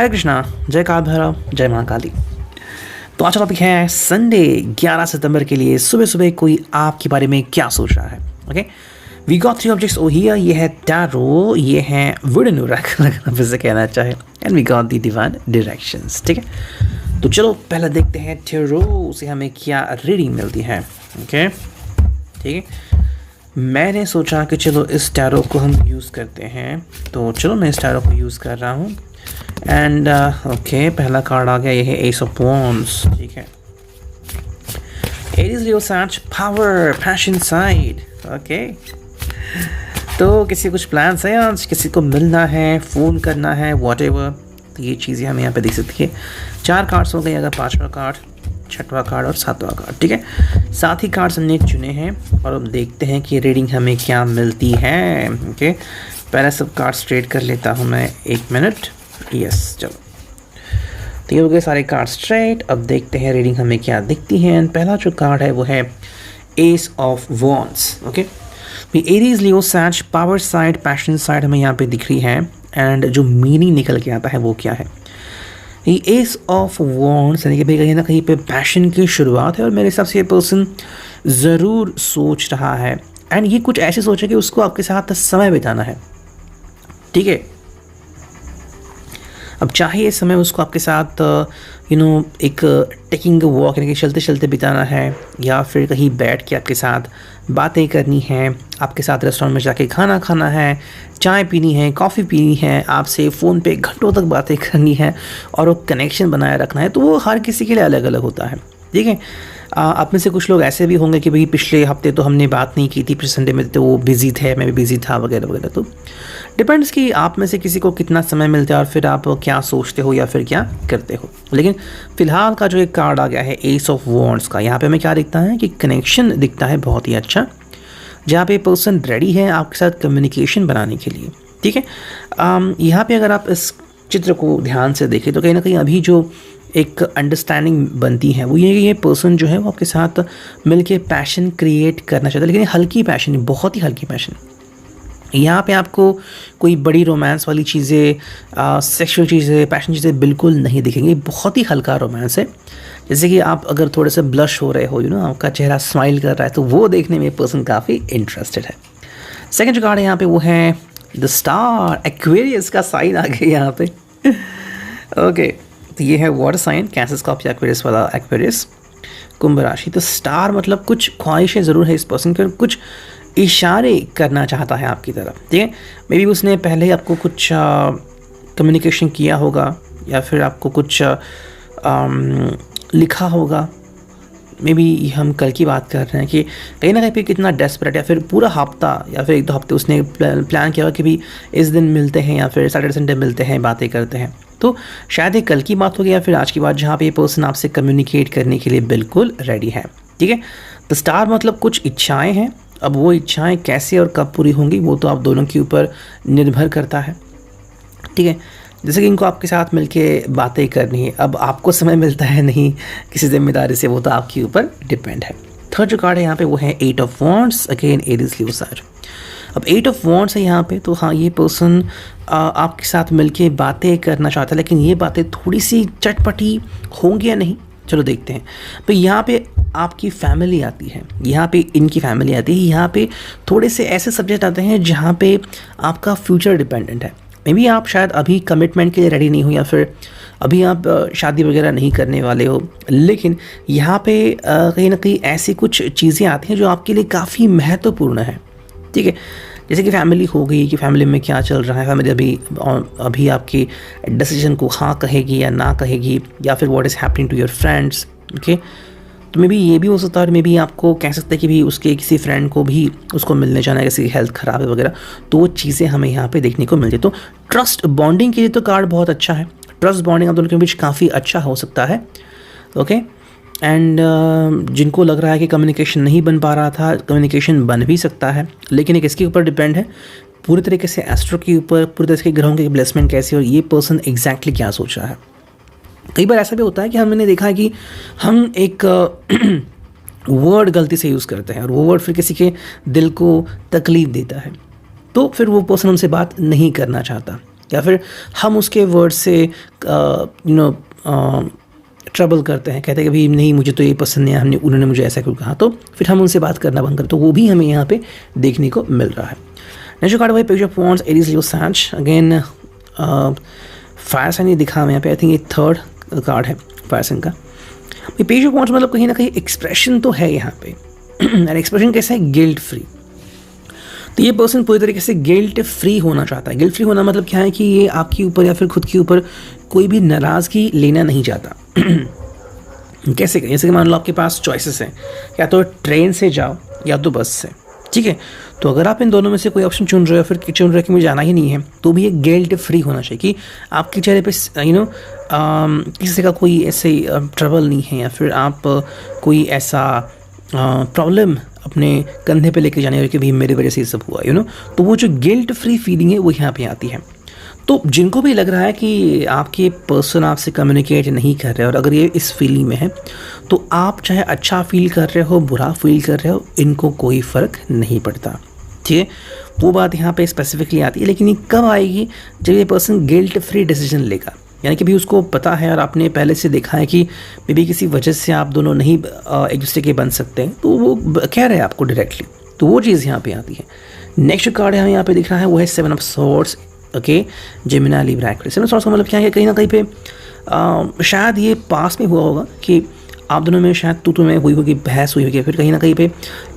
हरे कृष्णा, जय काल भैरव, जय महाकाली। तो आज का टॉपिक है संडे 11 सितंबर के लिए सुबह सुबह कोई आपके बारे में क्या सोच रहा है। Okay, we got 3 objects over here. ये है टैरो, ये है वुडन ओरेकल अगर फिर से कहना चाहे, and we got the divine directions. ठीक है, तो चलो पहले देखते हैं टैरो से हमें क्या रीडिंग मिलती है। ओके, ठीक है, मैंने सोचा कि चलो इस टैरो को हम यूज़ करते हैं, तो चलो मैं इस टैरो को यूज़ कर रहा हूँ। एंड ओके, पहला कार्ड आ गया, ये है एस ऑफ वॉन्ड्स। ठीक है, Aries Leo search power passion side. Okay, तो किसी कुछ प्लान्स है आज, किसी को मिलना है, फ़ोन करना है, वॉटेवर, तो ये चीज़ें हमें यहाँ पे दिख सकती है। 4 कार्ड्स हो गए, अगर 5वां कार्ड, 6वां कार्ड और 7वां कार्ड। ठीक है, 7 ही कार्ड्स हमने चुने हैं और अब देखते हैं कि रीडिंग हमें क्या मिलती है। ओके, पहले सब कार्ड स्ट्रेट कर लेता हूँ मैं, 1 मिनट। यस, चलो, तो ये हो गए सारे कार्ड स्ट्रेट। अब देखते हैं रीडिंग हमें क्या दिखती है। पहला जो कार्ड है वो है ace of wands. Okay, Aries Leo Sag power side passion side हमें यहाँ पे दिख रही है। एंड जो मीनिंग निकल के आता है वो क्या है, ये एस ऑफ वॉन्ड्स यानी कि भाई कहीं ना कहीं पे पैशन की शुरुआत है और मेरे हिसाब से ये पर्सन ज़रूर सोच रहा है। एंड ये कुछ ऐसे सोचे कि उसको आपके साथ समय बिताना है। ठीक है, अब चाहे ये समय उसको आपके साथ एक टेकिंग वॉक यानी कि चलते चलते बिताना है, या फिर कहीं बैठ के आपके साथ बातें करनी है, आपके साथ रेस्टोरेंट में जाके खाना खाना है, चाय पीनी है, कॉफ़ी पीनी है, आपसे फ़ोन पे घंटों तक बातें करनी है और वो कनेक्शन बनाए रखना है। तो वो हर किसी के लिए अलग अलग होता है। ठीक है, आप में से कुछ लोग ऐसे भी होंगे कि भाई पिछले हफ्ते तो हमने बात नहीं की थी, पिछले संडे में तो वो बिज़ी थे, मैं भी बिज़ी था, वगैरह वगैरह। तो डिपेंड्स कि आप में से किसी को कितना समय मिलता है और फिर आप क्या सोचते हो या फिर क्या करते हो। लेकिन फ़िलहाल का जो एक कार्ड आ गया है एस ऑफ वॉन्ड्स का, यहाँ पे हमें क्या दिखता है कि कनेक्शन दिखता है बहुत ही अच्छा, जहाँ पे पर्सन रेडी है आपके साथ कम्युनिकेशन बनाने के लिए। ठीक है, यहाँ पे अगर आप इस चित्र को ध्यान से देखें तो कहीं ना कहीं अभी जो एक अंडरस्टैंडिंग बनती है वो ये पर्सन जो है वो आपके साथ मिलके पैशन क्रिएट करना चाहता है, लेकिन हल्की पैशन, बहुत ही हल्की पैशन। यहाँ पे आपको कोई बड़ी रोमांस वाली चीज़ें, सेक्सुअल चीज़ें, पैशन चीज़ें बिल्कुल नहीं दिखेंगी। बहुत ही हल्का रोमांस है, जैसे कि आप अगर थोड़े से ब्लश हो रहे हो, आपका चेहरा स्माइल कर रहा है, तो वो देखने में पर्सन काफ़ी इंटरेस्टेड है। सेकेंड जो कार्ड है यहाँ पे वो है द स्टार, एक्वेरियस का साइन आ गया यहाँ पे। ओके, तो ये है water sign, cancer Scorpio Aquarius वाला एक्वेरियस, कुंभ राशि। तो स्टार मतलब कुछ ख्वाहिशें ज़रूर है इस पर्सन के, कुछ इशारे करना चाहता है आपकी तरफ। ठीक है, मे बी उसने पहले ही आपको कुछ कम्युनिकेशन किया होगा या फिर आपको कुछ लिखा होगा। मे बी हम कल की बात कर रहे हैं कि कहीं ना कहीं पे कितना डेस्परेट, या फिर पूरा हफ्ता या फिर 1-2 हफ्ते उसने प्लान किया होगा कि भी इस दिन मिलते हैं या फिर सैटरडे संडे मिलते हैं, बातें करते हैं। तो शायद ये कल की बात होगी या फिर आज की बात, जहाँ पे ये पर्सन आपसे कम्युनिकेट करने के लिए बिल्कुल रेडी है। ठीक है, तो स्टार मतलब कुछ इच्छाएं हैं। अब वो इच्छाएं कैसे और कब पूरी होंगी वो तो आप दोनों के ऊपर निर्भर करता है। ठीक है, जैसे कि इनको आपके साथ मिलके बातें करनी है, अब आपको समय मिलता है नहीं किसी जिम्मेदारी से, वो तो आपके ऊपर डिपेंड है। थर्ड जो कार्ड है यहाँ पे वो है 8 of wands, again Aries Leo search. अब 8 ऑफ वॉन्ड्स है यहाँ पे, तो हाँ, ये पर्सन आपके साथ मिलके बातें करना चाहता है, लेकिन ये बातें थोड़ी सी चटपटी होंगी या नहीं, चलो देखते हैं। तो यहाँ पे आपकी फैमिली आती है, यहाँ पे इनकी फैमिली आती है, यहाँ पे थोड़े से ऐसे सब्जेक्ट आते हैं जहाँ पे आपका फ्यूचर डिपेंडेंट है। मे बी आप शायद अभी कमिटमेंट के लिए रेडी नहीं हो, या फिर अभी आप शादी वगैरह नहीं करने वाले हो, लेकिन यहाँ पे कहीं ना कहीं ऐसी कुछ चीज़ें आती हैं जो आपके लिए काफ़ी महत्वपूर्ण है। ठीक है, जैसे कि फैमिली हो गई, कि फैमिली में क्या चल रहा है, फैमिली अभी आपकी डिसीजन को हाँ कहेगी या ना कहेगी, या फिर what is happening to your friends. Okay, तो मे बी ये भी हो सकता है, और मे बी आपको कह सकते हैं कि भी उसके किसी फ्रेंड को भी उसको मिलने जाना है, किसी की हेल्थ ख़राब है वगैरह, तो वो चीज़ें हमें यहाँ पे देखने को मिलती है। तो ट्रस्ट बॉन्डिंग के लिए तो कार्ड बहुत अच्छा है, ट्रस्ट बॉन्डिंग आप दोनों के बीच काफ़ी अच्छा हो सकता है। ओके, एंड जिनको लग रहा है कि कम्युनिकेशन नहीं बन पा रहा था, कम्युनिकेशन बन भी सकता है, लेकिन एक इसके ऊपर डिपेंड है पूरी तरीके से एस्ट्रो के ऊपर, पूरी तरह से ग्रहों की प्लेसमेंट कैसी और ये पर्सन एग्जैक्टली क्या सोच रहा है। कई बार ऐसा भी होता है कि हमने देखा है कि हम एक वर्ड गलती से यूज़ करते हैं और वो वर्ड फिर किसी के दिल को तकलीफ़ देता है, तो फिर वो पर्सन हमसे बात नहीं करना चाहता। या फिर हम उसके वर्ड से ट्रबल करते हैं, कहते हैं कि भाई नहीं मुझे तो ये पसंद नहीं है, उन्होंने मुझे ऐसा क्यों कहा, तो फिर हम उनसे बात करना बंद करते, तो वो भी हमें यहाँ पे देखने को मिल रहा है। नेक्स्ट कार्ड भाई page of wands, Aries Leo Sag, again fire sign ये दिखा हमें यहाँ पे, आई थिंक ये थर्ड कार्ड है फायर साइन का। पेज ऑफ वॉन्ड्स मतलब कहीं ना कहीं एक्सप्रेशन तो है यहाँ पे और एक्सप्रेशन कैसे है, गिल्ट फ्री। तो ये पर्सन पूरी तरीके से गिल्ट फ्री होना चाहता है। गिल्ट फ्री होना मतलब क्या है कि ये आपके ऊपर या फिर खुद के ऊपर कोई भी नाराज़गी लेना नहीं चाहता। कैसे जैसे कि मान लो आपके पास चॉइसेस हैं, या तो ट्रेन से जाओ या तो बस से, ठीक है। तो अगर आप इन दोनों में से कोई ऑप्शन चुन रहे हो, फिर चुन रहे हो कि मुझे जाना ही नहीं है, तो भी ये गिल्ट फ्री होना चाहिए कि आपके चेहरे पे किसी का कोई ऐसे ट्रबल नहीं है, या फिर आप कोई ऐसा प्रॉब्लम अपने कंधे पे लेके जाने वाले कि भाई मेरे वजह से ये सब हुआ, तो वो जो गिल्ट फ्री फीलिंग है वो यहाँ पे आती है। तो जिनको भी लग रहा है कि आपके पर्सन आपसे कम्युनिकेट नहीं कर रहे, और अगर ये इस फीलिंग में है, तो आप चाहे अच्छा फील कर रहे हो, बुरा फील कर रहे हो, इनको कोई फ़र्क नहीं पड़ता, ठीक है। वो बात यहाँ पे स्पेसिफिकली आती है। लेकिन ये कब आएगी, जब ये पर्सन गिल्ट फ्री डिसीजन लेगा, यानी कि भी उसको पता है और आपने पहले से देखा है कि मे बी किसी वजह से आप दोनों नहीं एक दूसरे के बन सकते हैं, तो वो कह रहे हैं आपको डायरेक्टली, तो वो चीज़ यहाँ पे आती है। नेक्स्ट कार्ड हमें यहाँ पे दिख रहा है वो है 7 of swords, okay, Gemini Libra Aquarius. 7 of swords का मतलब क्या है, कहीं ना कहीं पे शायद ये पास में हुआ होगा कि आप दोनों में शायद तू में हुई होगी, बहस हुई होगी, फिर कहीं ना कहीं पे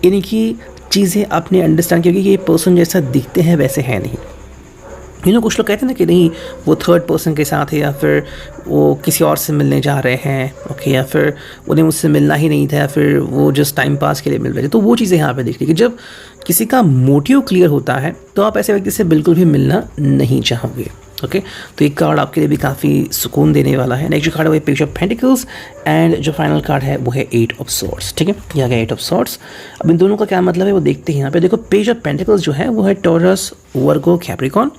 इनकी चीज़ें आपने अंडरस्टैंड की होगी कि ये पर्सन जैसा दिखते हैं वैसे है नहीं। कुछ लोग कहते हैं ना कि नहीं वो थर्ड पर्सन के साथ है, या फिर वो किसी और से मिलने जा रहे हैं, ओके, या फिर उन्हें मुझसे मिलना ही नहीं था, या फिर वो जस्ट टाइम पास के लिए मिल रहे थे। तो वो चीज़ें यहाँ पे देखते हैं कि जब किसी का मोटिव क्लियर होता है तो आप ऐसे व्यक्ति से बिल्कुल भी मिलना नहीं चाहोगे, ओके। तो एक कार्ड आपके लिए भी काफ़ी सुकून देने वाला है। नेक्स्ट कार्ड है पेज ऑफ पेंटिकल्स, एंड जो फाइनल कार्ड है वो है 8 ऑफ स्वॉर्ड्स, ठीक है, ये आ गया 8 ऑफ स्वॉर्ड्स। अब इन दोनों का क्या मतलब है वो देखते हैं। यहाँ पे देखो पेज ऑफ पेंटिकल्स जो है वो है taurus, Virgo, Capricorn,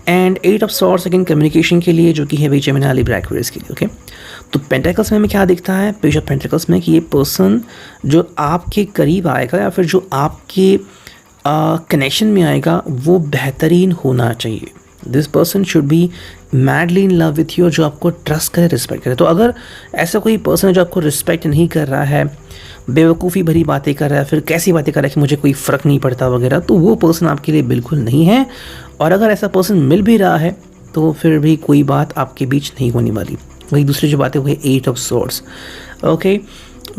and 8 of swords again communication के लिए, जो कि है जेमिनी लिब्रा एक्वेरियस के लिए, ओके। तो पेंटिकल्स में हमें क्या दिखता है पेज ऑफ पेंटिकल्स में, कि ये पर्सन जो आपके करीब आएगा या फिर जो आपके कनेक्शन में आएगा वो बेहतरीन होना चाहिए। This person should be madly in love with you, जो आपको ट्रस्ट करे, रिस्पेक्ट करे। तो अगर ऐसा कोई पर्सन है जो आपको रिस्पेक्ट नहीं कर रहा है, बेवकूफ़ी भरी बातें कर रहा है, फिर कैसी बातें कर रहा है कि मुझे कोई फ़र्क नहीं पड़ता वगैरह, तो वो पर्सन आपके लिए बिल्कुल नहीं है। और अगर ऐसा पर्सन मिल भी रहा है तो फिर भी कोई बात आपके बीच नहीं होने वाली। वही दूसरी जो बात है वो है 8 of swords, okay.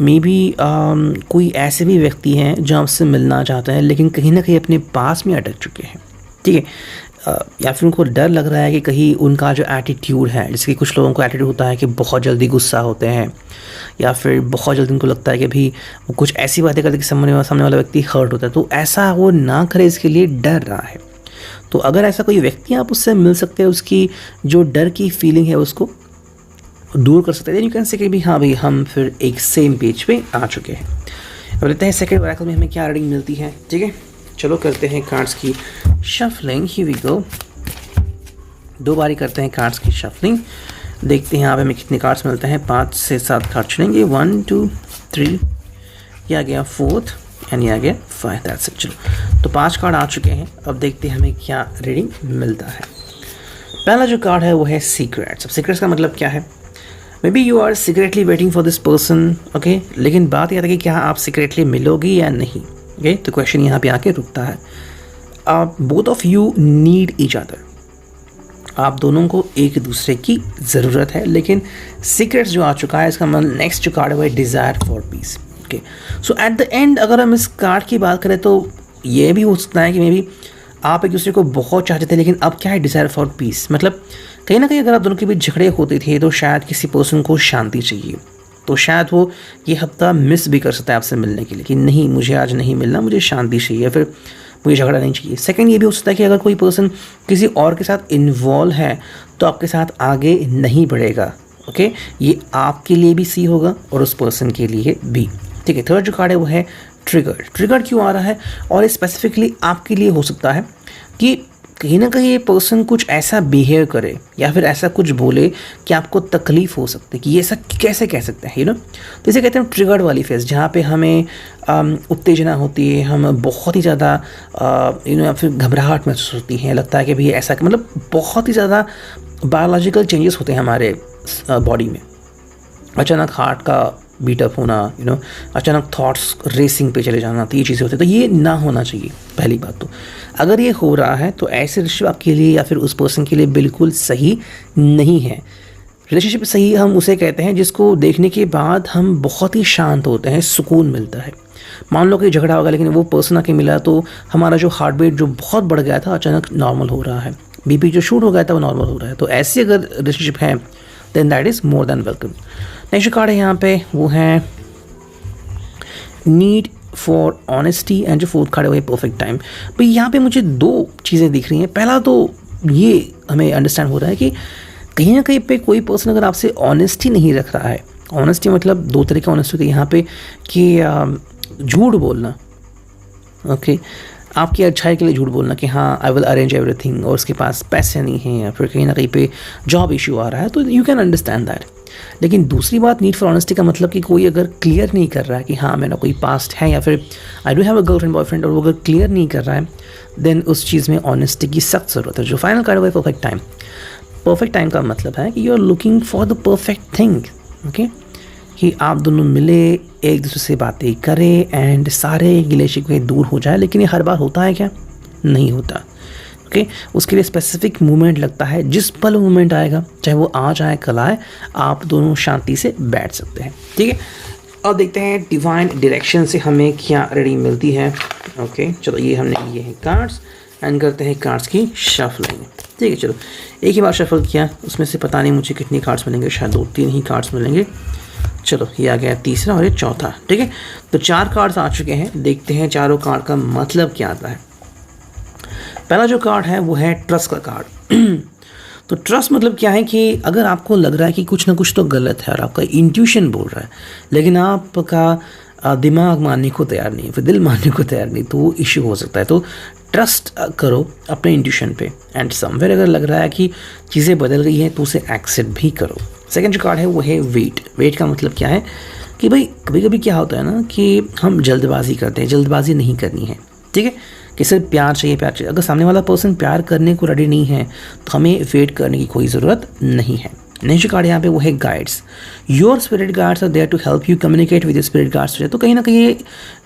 May be कोई ऐसे भी व्यक्ति हैं जो आपसे मिलना चाहते हैं, लेकिन कहीं ना कहीं अपने पास में अटक चुके हैं, ठीक है। या फिर उनको डर लग रहा है कि कहीं उनका जो एटीट्यूड है, जैसे कि कुछ लोगों को एटीट्यूड होता है कि बहुत जल्दी गुस्सा होते हैं, या फिर बहुत जल्दी उनको लगता है कि भी वो कुछ ऐसी बातें करते कि सामने वाला व्यक्ति हर्ट होता है, तो ऐसा वो ना करे इसके लिए डर रहा है। तो अगर ऐसा कोई व्यक्ति आप उससे मिल सकते हैं, उसकी जो डर की फीलिंग है उसको दूर कर सकते हैं, यू कैन से कि भी हाँ भाई हम फिर एक सेम पेज पे आ चुके हैं। अब लेते हैं सेकंड ओरेकल में हमें क्या रीडिंग मिलती है, ठीक है। चलो करते हैं कार्ड्स की शफलिंग, हियर वी गो। 2 बारी करते हैं कार्ड्स की शफलिंग, देखते हैं यहाँ पे हमें कितने कार्ड्स मिलते हैं। 5 से 7 कार्ड चुनेंगे, 1 2 3, ये आ गया 4th, एंड ये आ गया 5, दैट्स इट। चलो तो 5 कार्ड आ चुके हैं, अब देखते हैं हमें क्या रीडिंग मिलता है। पहला जो कार्ड है वो है सीक्रेट्स। अब सीक्रेट्स का मतलब क्या है, maybe you are secretly waiting for this person, okay. लेकिन बात यह है कि क्या आप सीक्रेटली मिलोगे या नहीं, ओके। तो क्वेश्चन यहाँ पे आके रुकता है। Both of you need each other, आप दोनों को एक दूसरे की ज़रूरत है। लेकिन सीक्रेट्स जो आ चुका है, इसका मतलब नेक्स्ट जो कार्ड है वो है desire for piece, okay. So at the end अगर हम इस कार्ड की बात करें तो ये भी हो सकता है कि मे बी आप एक दूसरे को बहुत चाहते थे, लेकिन अब क्या है डिज़ायर फॉर पीस, मतलब कहीं ना कहीं अगर आप दोनों के बीच झगड़े होते थे तो शायद किसी पर्सन को शांति चाहिए, तो शायद वो ये हफ्ता मिस भी कर सकता है आपसे मिलने के लिए कि नहीं मुझे आज नहीं मिलना, मुझे शांति चाहिए, फिर मुझे झगड़ा नहीं चाहिए। सेकंड ये भी हो सकता है कि अगर कोई पर्सन किसी और के साथ इन्वॉल्व है तो आपके साथ आगे नहीं बढ़ेगा, ओके। ये आपके लिए भी सी होगा और उस पर्सन के लिए भी, ठीक है। थर्ड जो कार्ड है वो है ट्रिगर। ट्रिगर क्यों आ रहा है, और स्पेसिफिकली आपके लिए हो सकता है कि कहीं ना कहीं ये पर्सन कुछ ऐसा बिहेव करे या फिर ऐसा कुछ बोले कि आपको तकलीफ़ हो सकती है कि ये ऐसा कैसे कह सकते हैं, तो इसे कहते हैं ट्रिगर्ड वाली फेज, जहाँ पे हमें उत्तेजना होती है, हम बहुत ही ज़्यादा या फिर घबराहट महसूस होती है, लगता है कि भाई ऐसा, मतलब बहुत ही ज़्यादा बायोलॉजिकल चेंजेस होते हैं हमारे बॉडी में। अचानक हार्ट का बीटअप होना, अचानक थॉट्स रेसिंग पे चले जाना, तो ये चीज़ें होती हैं। तो ये ना होना चाहिए पहली बात। तो अगर ये हो रहा है तो ऐसे रिलेशनशिप आपके लिए या फिर उस पर्सन के लिए बिल्कुल सही नहीं है। रिलेशनशिप सही हम उसे कहते हैं जिसको देखने के बाद हम बहुत ही शांत होते हैं, सुकून मिलता है। मान लो कि झगड़ा होगा लेकिन वो पर्सन आके मिला तो हमारा जो हार्ट बीट जो बहुत बढ़ गया था अचानक नॉर्मल हो रहा है, बीपी जो शूट हो गया था वो नॉर्मल हो रहा है। तो ऐसी अगर रिलेशनशिप है then that is more than welcome. Next card है यहाँ पे, वो है नीड फॉर ऑनेस्टी, एंड जो फोर्थ कार्ड है वो है परफेक्ट टाइम। भाई यहाँ पे मुझे दो चीज़ें दिख रही हैं। पहला तो ये हमें अंडरस्टैंड हो रहा है कि कहीं ना कहीं पे कोई पर्सन अगर आपसे ऑनेस्टी नहीं रख रहा है, ऑनेस्टी मतलब दो तरह का ऑनेस्टी होती है यहाँ पे कि झूठ बोलना, ओके, आपकी अच्छाई के लिए झूठ बोलना कि हाँ आई विल अरेंज एवरीथिंग, और उसके पास पैसे नहीं हैं या फिर कहीं ना कहीं पे जॉब इशू आ रहा है, तो यू कैन अंडरस्टैंड दैट। लेकिन दूसरी बात, नीड फॉर ऑनेस्टी का मतलब कि कोई अगर क्लियर नहीं कर रहा है कि हाँ मेरा कोई पास्ट है या फिर I do have a girlfriend boyfriend, और वो अगर क्लियर नहीं कर रहा है देन उस चीज़ में ऑनेस्टी की सख्त ज़रूरत है। जो फाइनल कार्ड है परफेक्ट टाइम। परफेक्ट टाइम का मतलब है कि you are looking for the perfect thing, okay, कि आप दोनों मिले, एक दूसरे से बातें करें एंड सारे गिले शिकवे दूर हो जाए। लेकिन ये हर बार होता है क्या? नहीं होता, ओके। उसके लिए स्पेसिफिक मोमेंट लगता है, जिस पल मोमेंट आएगा चाहे वो आज आए कल आए, आप दोनों शांति से बैठ सकते हैं, ठीक है। अब देखते हैं डिवाइन डायरेक्शन से हमें क्या रीडिंग मिलती है, ओके। चलो ये हमने लिए हैं कार्ड्स एंड करते हैं कार्ड्स की शफलिंग, ठीक है। चलो एक ही बार शफल किया, उसमें से पता नहीं मुझे कितनी कार्ड्स मिलेंगे, शायद 2-3 ही कार्ड्स मिलेंगे। चलो ये आ गया तीसरा और ये चौथा, ठीक है। तो 4 कार्ड्स आ चुके हैं, देखते हैं चारों कार्ड का मतलब क्या आता है। पहला जो कार्ड है वो है ट्रस्ट का कार्ड। तो ट्रस्ट मतलब क्या है कि अगर आपको लग रहा है कि कुछ ना कुछ तो गलत है और आपका इंट्यूशन बोल रहा है लेकिन आपका दिमाग मानने को तैयार नहीं है, फिर दिल मानने को तैयार नहीं, तो वो इश्यू हो सकता है। तो ट्रस्ट करो अपने इंट्यूशन पे, एंड समवेयर अगर लग रहा है कि चीज़ें बदल गई हैं तो उसे एक्सेप्ट भी करो। सेकंड जो कार्ड है वो है वेट। वेट का मतलब क्या है कि भाई कभी कभी क्या होता है ना कि हम जल्दबाजी करते हैं, जल्दबाजी नहीं करनी है, ठीक है, कि सिर्फ प्यार चाहिए, प्यार चाहिए। अगर सामने वाला पर्सन प्यार करने को रेडी नहीं है तो हमें वेट करने की कोई ज़रूरत नहीं है। नेक्स्ट कार्ड यहाँ पे वो है guides. Your spirit guides are there to help you communicate with spirit guides. तो कहीं ना कहीं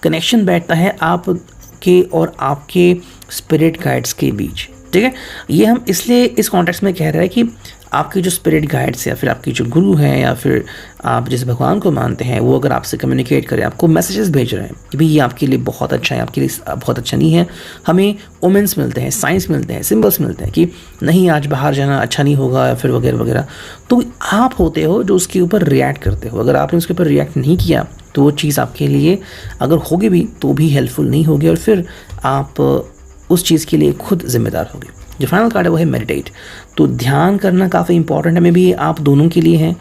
कनेक्शन बैठता है आपके और आपके स्पिरिट गाइड्स के बीच, ठीक है। ये हम इसलिए इस कॉन्टेक्स्ट में कह रहे हैं कि आपके जो स्पिरिट गाइड्स या फिर आपकी जो गुरु हैं या फिर आप जिस भगवान को मानते हैं वो अगर आपसे कम्युनिकेट करें, आपको मैसेजेस भेज रहे हैं कि भाई ये आपके लिए बहुत अच्छा है, आपके लिए बहुत अच्छा नहीं है। हमें ओमेंस मिलते हैं, साइंस मिलते हैं, सिंबल्स मिलते हैं कि नहीं आज बाहर जाना अच्छा नहीं होगा या फिर वगैरह वगैरह। तो आप होते हो जो उसके ऊपर रिएक्ट करते हो। अगर आपने उसके ऊपर रिएक्ट नहीं किया तो वो चीज़ आपके लिए अगर होगी भी तो भी हेल्पफुल नहीं होगी और फिर आप उस चीज़ के लिए खुद जिम्मेदार होगे। जो फाइनल कार्ड है वो है मेडिटेट। तो ध्यान करना काफ़ी इंपॉर्टेंट है, मे भी आप दोनों के लिए है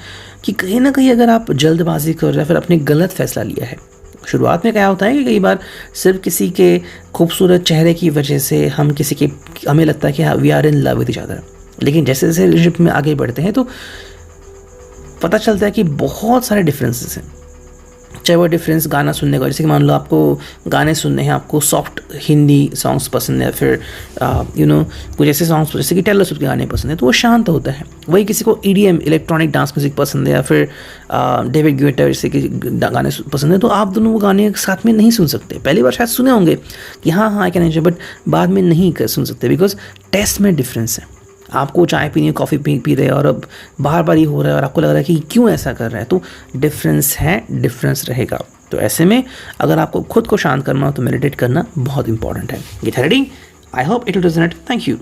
कि कहीं ना कहीं अगर आप जल्दबाजी कर रहे हैं फिर अपने गलत फैसला लिया है। शुरुआत में क्या होता है कि कई बार सिर्फ किसी के खूबसूरत चेहरे की वजह से हमें लगता है कि we are in love with each other, लेकिन जैसे जैसे रिलेशनशिप में आगे बढ़ते हैं तो पता चलता है कि बहुत सारे डिफरेंसेस हैं। चाहे वो डिफरेंस गाना सुनने का, जैसे कि मान लो आपको गाने सुनने हैं, आपको सॉफ्ट हिंदी सॉन्ग्स पसंद है, फिर कुछ ऐसे सॉन्ग्स जैसे कि टेलर स्विफ्ट के गाने पसंद है तो वो शांत होता है। वही किसी को EDM इलेक्ट्रॉनिक डांस म्यूजिक पसंद है या फिर डेविड गुएटा जैसे कि गाने पसंद है, तो आप दोनों वो गाने साथ में नहीं सुन सकते। पहली बार शायद सुने होंगे कि हाँ आई कैन एंजॉय, बट बाद में नहीं सुन सकते बिकॉज टेस्ट में डिफरेंस है। आपको चाय पीनी है, कॉफ़ी पी रहे हैं और अब बार बार ये हो रहा है और आपको लग रहा है कि क्यों ऐसा कर रहा है, तो डिफरेंस है, डिफरेंस रहेगा। तो ऐसे में अगर आपको खुद को शांत करना हो तो मेडिटेट करना बहुत इंपॉर्टेंट है। Get ready, I hope it will resonate. Thank you.